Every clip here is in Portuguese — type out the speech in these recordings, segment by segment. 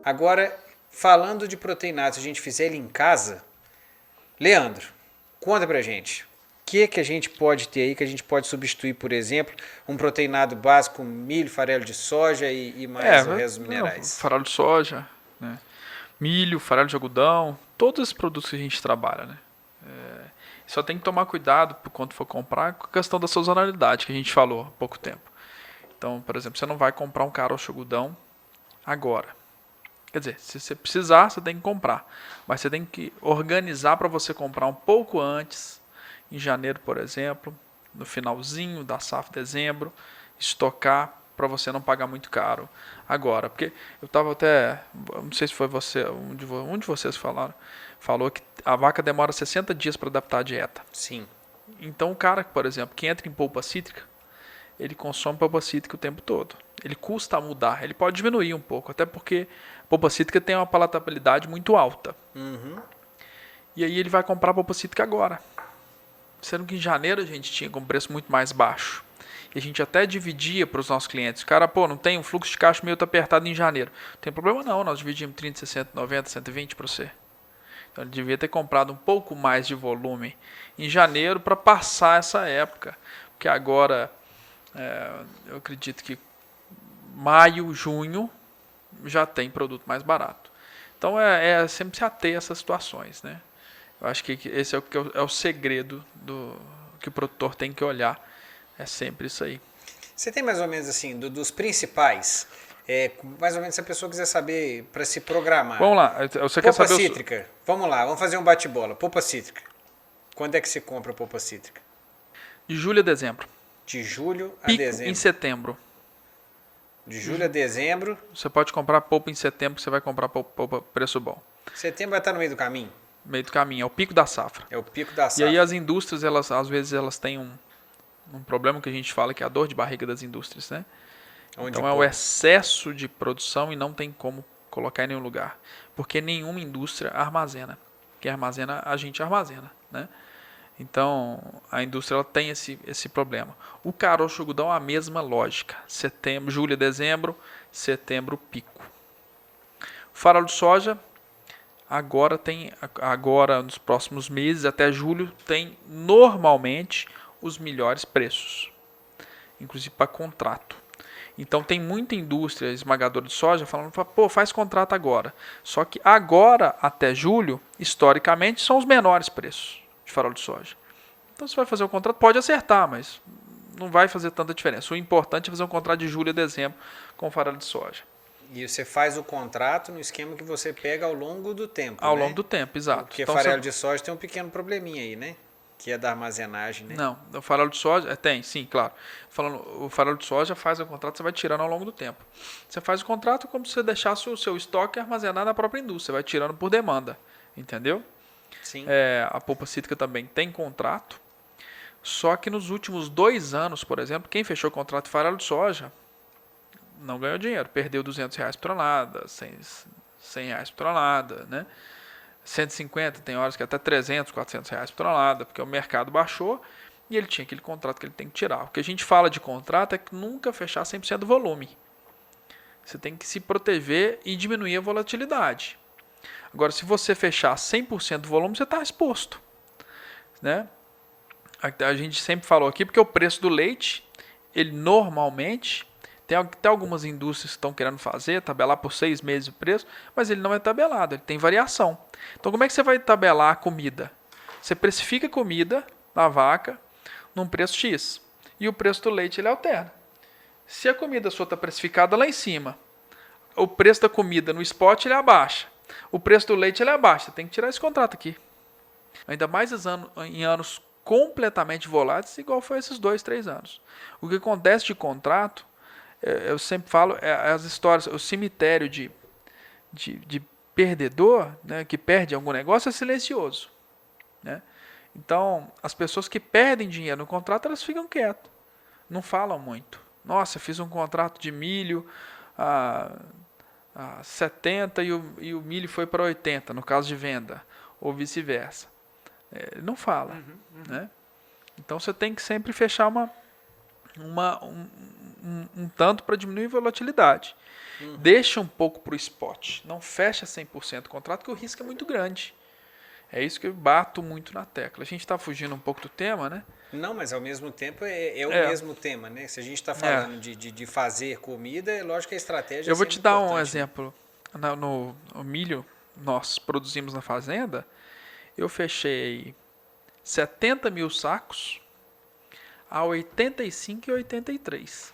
Agora, falando de proteínados, se a gente fizer ele em casa, Leandro, conta pra gente. O que a gente pode ter aí, que a gente pode substituir, por exemplo, um proteinado básico, milho, farelo de soja e mais o resto dos minerais? Farelo de soja, né? Milho, farelo de algodão, todos esses produtos que a gente trabalha, né? Só tem que tomar cuidado quando for comprar com a questão da sazonalidade que a gente falou há pouco tempo. Então, por exemplo, você não vai comprar um caroço de algodão agora. Quer dizer, se você precisar, você tem que comprar. Mas você tem que organizar para você comprar um pouco antes, em janeiro, por exemplo, no finalzinho da safra, dezembro, estocar para você não pagar muito caro agora. Porque eu estava até, não sei se foi você, um de vocês falou que a vaca demora 60 dias para adaptar a dieta. Sim. Então o cara, por exemplo, que entra em polpa cítrica, ele consome polpa cítrica o tempo todo. Ele custa a mudar, ele pode diminuir um pouco, até porque a polpa cítrica tem uma palatabilidade muito alta. Uhum. E aí ele vai comprar a polpa cítrica agora. Sendo que em janeiro a gente tinha com um preço muito mais baixo. E a gente até dividia para os nossos clientes. O cara, não tem um fluxo de caixa meio apertado em janeiro. Não tem problema não, nós dividimos 30, 60, 90, 120 para você. Então ele devia ter comprado um pouco mais de volume em janeiro para passar essa época. Porque agora, eu acredito que maio, junho, já tem produto mais barato. Então é sempre se ater a essas situações, né? Eu acho que esse é o segredo que o produtor tem que olhar. É sempre isso aí. Você tem mais ou menos assim, dos principais, mais ou menos se a pessoa quiser saber para se programar. Vamos lá, você quer Polpa saber cítrica, vamos lá, vamos fazer um bate-bola. Polpa cítrica. Quando é que se compra polpa cítrica? de julho a dezembro. De julho a Pico em dezembro. setembro. De julho a dezembro. Você pode comprar polpa em setembro, que você vai comprar polpa preço bom. Setembro vai estar no meio do caminho. Meio do caminho, é o pico da safra. É o pico da E aí safra. as indústrias, elas às vezes elas têm um problema que a gente fala que é a dor de barriga das indústrias, né? Onde Então é o excesso de produção e não tem como colocar em nenhum lugar. Porque nenhuma indústria armazena. Quem armazena, a gente armazena, né? Então, a indústria ela tem esse problema. O caroço de algodão é a mesma lógica. Setembro, julho e dezembro, setembro pico. O farelo de soja, agora nos próximos meses, até julho, tem normalmente os melhores preços. Inclusive para contrato. Então tem muita indústria esmagadora de soja falando, faz contrato agora. Só que agora, até julho, historicamente, são os menores preços de farol de soja. Então você vai fazer o contrato, pode acertar, mas não vai fazer tanta diferença. O importante é fazer um contrato de julho a dezembro com farelo de soja. E você faz o contrato no esquema que você pega ao longo do tempo, Ao né? longo do tempo, exato. Porque Então, farelo de soja tem um pequeno probleminha aí, né? Que é da armazenagem, né? Não, o farelo de soja, tem, sim, claro. Falando, o farelo de soja faz o contrato, você vai tirando ao longo do tempo. Você faz o contrato como se você deixasse o seu estoque armazenado na própria indústria, você vai tirando por demanda, entendeu? Sim. A polpa cítrica também tem contrato, só que nos últimos 2 anos, por exemplo, quem fechou o contrato de farelo de soja não ganhou dinheiro, perdeu R$ 200 por tonelada, R$ 100 por tonelada, né? 150, tem horas que até R$ 300, R$ 400 por tonelada, porque o mercado baixou e ele tinha aquele contrato que ele tem que tirar. O que a gente fala de contrato é que nunca fechar 100% do volume. Você tem que se proteger e diminuir a volatilidade. Agora, se você fechar 100% do volume, você está exposto, né? A gente sempre falou aqui, porque o preço do leite, ele normalmente, tem algumas indústrias que estão querendo fazer, tabelar por 6 meses o preço, mas ele não é tabelado, ele tem variação. Então, como é que você vai tabelar a comida? Você precifica a comida da vaca num preço X, e o preço do leite ele alterna. Se a comida sua está precificada lá em cima, o preço da comida no spot ele abaixa, o preço do leite ele abaixa, você tem que tirar esse contrato aqui. Ainda mais em anos completamente voláteis, igual foi esses 2, 3 anos. O que acontece de contrato, eu sempre falo, as histórias, o cemitério de perdedor, né, que perde algum negócio, é silencioso, né? Então, as pessoas que perdem dinheiro no contrato, elas ficam quietas, não falam muito. Nossa, fiz um contrato de milho a 70 e o milho foi para 80, no caso de venda, ou vice-versa. Não fala, né? Então você tem que sempre fechar um tanto para diminuir a volatilidade. Deixa um pouco para o spot. Não fecha 100% o contrato, porque o risco é muito grande. É isso que eu bato muito na tecla. A gente está fugindo um pouco do tema, né? Não, mas ao mesmo tempo é o mesmo tema, né? Se a gente está falando de fazer comida, é lógico que a estratégia Eu vou te dar um importante, exemplo. No milho, nós produzimos na fazenda, eu fechei 70 mil sacos a 85 e 83.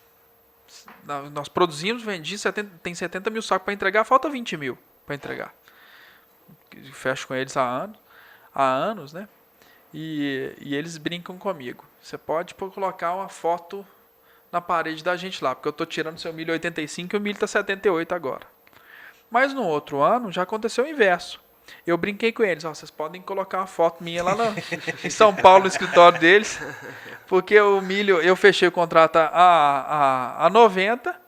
Nós produzimos, vendi, tem 70 mil sacos para entregar, falta 20 mil para entregar. Fecho com eles há anos, né? E eles brincam comigo. Você pode colocar uma foto na parede da gente lá, porque eu estou tirando seu milho 85 e o milho está 78 agora. Mas no outro ano já aconteceu o inverso. Eu brinquei com eles, vocês podem colocar uma foto minha lá em São Paulo, no escritório deles, porque o milho, eu fechei o contrato a 90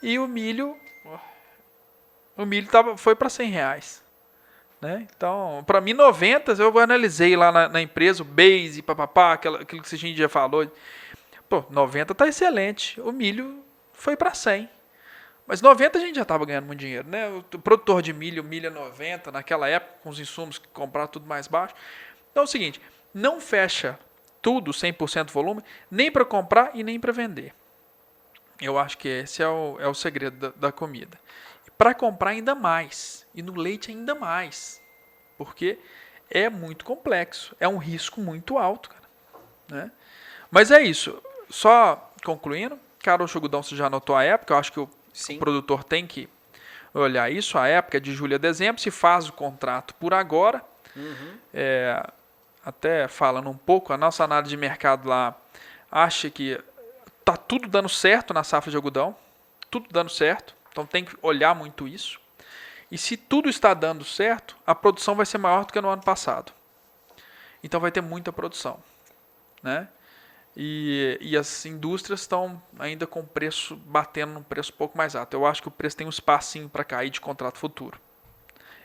e o milho foi para R$100. Né? Então, para mim, 90, eu analisei lá na empresa, o base, papapá, aquilo que a gente já falou. Pô, 90 tá excelente. O milho foi para 100. Mas 90 a gente já estava ganhando muito dinheiro, né? O produtor de milho 90, naquela época, com os insumos que compraram tudo mais baixo. Então é o seguinte, não fecha tudo 100% volume, nem para comprar e nem para vender. Eu acho que esse é o segredo da comida. Para comprar ainda mais, e no leite ainda mais, porque é muito complexo, é um risco muito alto, cara, né? Mas é isso, só concluindo, caroço algodão, você já anotou a época, eu acho que o produtor tem que olhar isso, a época é de julho a dezembro, se faz o contrato por agora, até falando um pouco, a nossa análise de mercado lá acha que está tudo dando certo na safra de algodão, tudo dando certo, então tem que olhar muito isso. E se tudo está dando certo, a produção vai ser maior do que no ano passado. Então vai ter muita produção, né? E as indústrias estão ainda com o preço, batendo num preço um pouco mais alto. Eu acho que o preço tem um espacinho para cair de contrato futuro.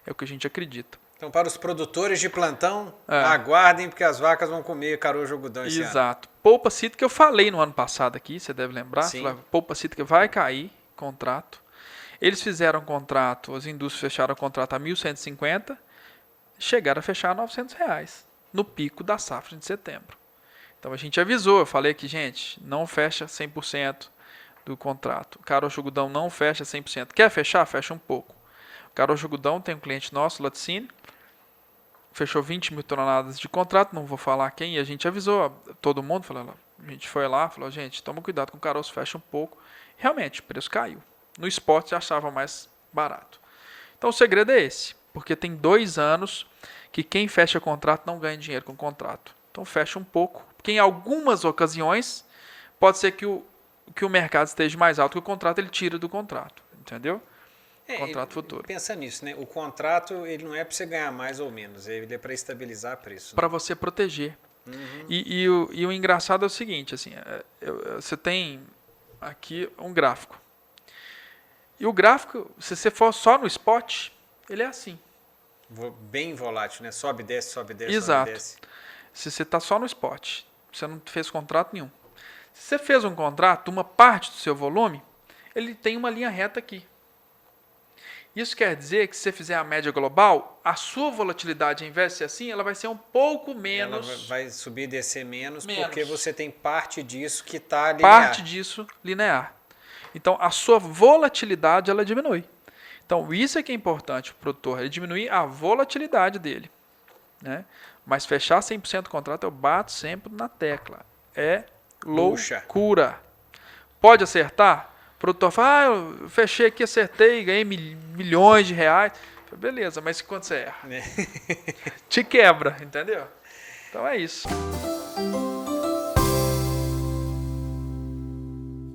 É o que a gente acredita. Então, para os produtores de plantão, aguardem, porque as vacas vão comer caroço algodão esse ano. Exato. Polpa cítrica eu falei no ano passado aqui, você deve lembrar. Sim. Polpa cítrica vai cair, contrato. Eles fizeram um contrato, as indústrias fecharam o contrato a 1.150, chegaram a fechar a R$900, no pico da safra de setembro. Então a gente avisou, eu falei que, gente, não fecha 100% do contrato. O caroço algodão não fecha 100%. Quer fechar? Fecha um pouco. O caroço algodão tem um cliente nosso, Laticínio, fechou 20 mil toneladas de contrato, não vou falar quem, e a gente avisou todo mundo, a gente foi lá, falou, gente, toma cuidado com o caroço, fecha um pouco. Realmente, o preço caiu. No spot já achava mais barato. Então o segredo é esse, porque tem 2 anos que quem fecha contrato não ganha dinheiro com o contrato. Então fecha um pouco, porque em algumas ocasiões pode ser que o mercado esteja mais alto que o contrato, ele tira do contrato, entendeu? Contrato futuro. Pensa nisso, né? O contrato ele não é para você ganhar mais ou menos, ele é para estabilizar preço. Para você proteger. E o engraçado é o seguinte, assim, você tem aqui um gráfico. E o gráfico, se você for só no spot, ele é assim. Bem volátil, né? Sobe, desce, Exato. sobe, desce. Se você está só no spot, você não fez contrato nenhum. Se você fez um contrato, uma parte do seu volume, ele tem uma linha reta aqui. Isso quer dizer que se você fizer a média global, a sua volatilidade, ao invés de ser assim, ela vai ser um pouco menos. Ela vai subir e descer menos, porque você tem parte disso que está linear. Parte disso linear. Então, a sua volatilidade ela diminui. Então, isso é que é importante para o produtor, ele diminuir a volatilidade dele, né? Mas fechar 100% do contrato, eu bato sempre na tecla. É loucura. Pode acertar? O produtor fala, eu fechei aqui, acertei, ganhei milhões de reais. Beleza, mas quando você erra? Te quebra, entendeu? Então é isso.